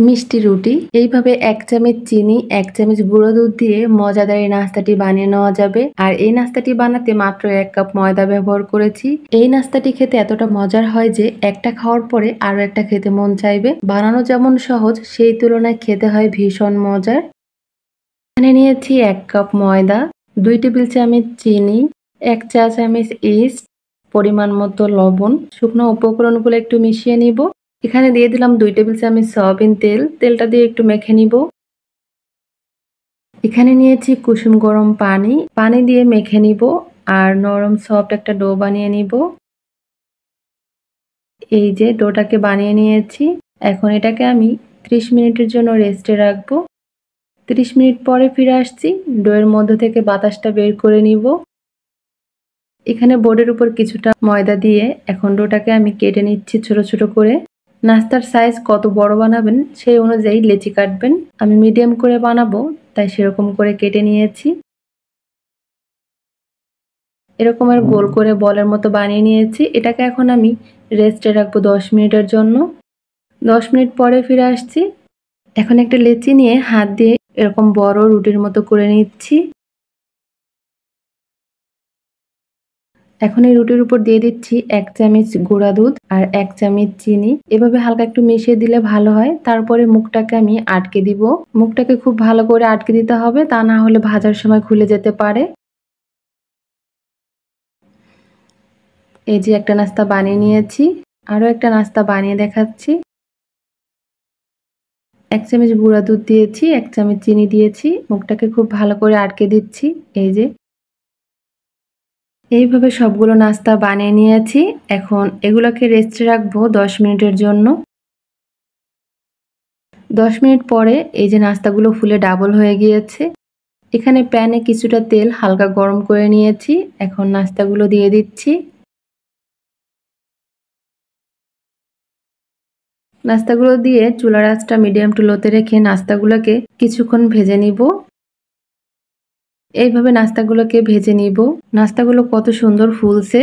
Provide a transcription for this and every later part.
মিষ্টি রুটি। এইভাবে 1 চামচ চিনি, 1 চামচ গুঁড়ো দুধ দিয়ে মজাদার এই নাস্তাটি বানিয়ে নেওয়া যাবে। আর এই নাস্তাটি বানাতে মাত্র 1 কাপ ময়দা ব্যবহার করেছি। এই নাস্তাটি খেতে এতটা মজার হয় যে একটা খাওয়ার পরে আরো একটা খেতে মন চাইবে। বানানো যেমন সহজ, সেই তুলনায় খেতে হয় ভীষণ মজার। এখানে নিয়েছি 1 কাপ ময়দা, 2 টেবিল চামচ চিনি, 1 চা চামচ ইস্ট, পরিমাণ মতো লবণ। শুকনো উপকরণগুলো একটু মিশিয়ে নিব। এখানে দিয়ে দিলাম 2 টেবিল চামচ সয়াবিন তেল। তেলটা দিয়ে একটু মেখে নিব। এখানে নিয়েছি কুসুম গরম পানি। পানি দিয়ে মেখে নিব আর নরম সফট একটা ডো বানিয়ে নিব। এই যে ডোটাকে বানিয়ে নিয়েছি। এখন এটাকে আমি 30 মিনিটের জন্য রেস্টে রাখবো। 30 মিনিট পরে ফিরে আসছি। ডোয়ের মধ্য থেকে বাতাসটা বের করে নিব। এখানে বোর্ডের উপর কিছুটা ময়দা দিয়ে এখন ডোটাকে আমি কেটে নিচ্ছি ছোট ছোট করে। নাস্তার সাইজ কত বড় বানাবেন সেই অনুযায়ী লেচি কাটবেন। আমি মিডিয়াম করে বানাবো, তাই সেরকম করে কেটে নিয়েছি। এরকমের গোল করে বলের মতো বানিয়ে নিয়েছি। এটাকে এখন আমি রেস্টে রাখবো 10 মিনিটের জন্য। 10 মিনিট পরে ফিরে আসছি। এখন একটা লেচি নিয়ে হাত দিয়ে এরকম বড় রুটির মতো করে নিচ্ছি। এখন এই রুটির উপর দিয়ে দিচ্ছি 1 চামচ গুঁড়া দুধ আর 1 চামচ চিনি। এভাবে হালকা একটু মিশিয়ে দিলে ভালো হয়। তারপরে মুখটাকে আমি আটকে দিব। মুখটাকে খুব ভালো করে আটকে দিতে হবে, তা না হলে ভাজার সময় খুলে যেতে পারে। এই যে একটা নাস্তা বানিয়ে নিয়েছি। আরো একটা নাস্তা বানিয়ে দেখাচ্ছি। 1 চামচ গুঁড়া দুধ দিয়েছি, 1 চামচ চিনি দিয়েছি। মুখটাকে খুব ভালো করে আটকে দিচ্ছি। এই যে এইভাবে সবগুলো নাস্তা বানিয়ে নিয়েছি। এখন এগুলোকে রেস্টে রাখবো 10 মিনিটের জন্য। 10 মিনিট পরে এই যে নাস্তাগুলো ফুলে ডাবল হয়ে গিয়েছে। এখানে প্যানে কিছুটা তেল হালকা গরম করে নিয়েছি। এখন নাস্তাগুলো দিয়ে দিচ্ছি। নাস্তাগুলো দিয়ে চুলার আঁচটা মিডিয়াম টু লোতে রেখে নাস্তাগুলোকে কিছুক্ষণ ভেজে নিব। এইভাবে নাস্তাগুলোকে ভেজে নিব। নাস্তাগুলো কত সুন্দর ফুলছে।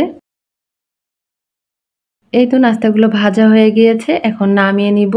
এই তো নাস্তাগুলো ভাজা হয়ে গিয়েছে। এখন নামিয়ে নিব।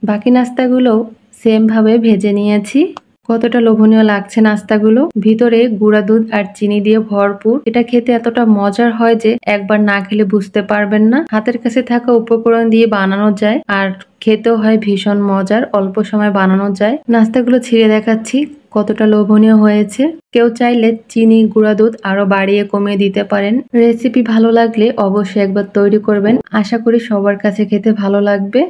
বাকি নাস্তাগুলো সেম ভাবে ভেজে নিয়েছি। কতটা লোভনীয় লাগছে নাস্তাগুলো। ভিতরে গুঁড়া দুধ আর চিনি দিয়ে ভরপুর। এটা খেতে এতটা মজার হয় যে একবার না খেলে বুঝতে পারবেন না। হাতের কাছে থাকা উপকরণ দিয়ে বানানো যায় আর খেতেও হয় ভীষণ মজার। অল্প সময় বানানো যায়। নাস্তাগুলো ছিঁড়ে দেখাচ্ছি কতটা লোভনীয় হয়েছে। কেউ চাইলে চিনি, গুঁড়া দুধ আরো বাড়িয়ে কমিয়ে দিতে পারেন। রেসিপি ভালো লাগলে অবশ্যই একবার তৈরি করবেন। আশা করি সবার কাছে খেতে ভালো লাগবে।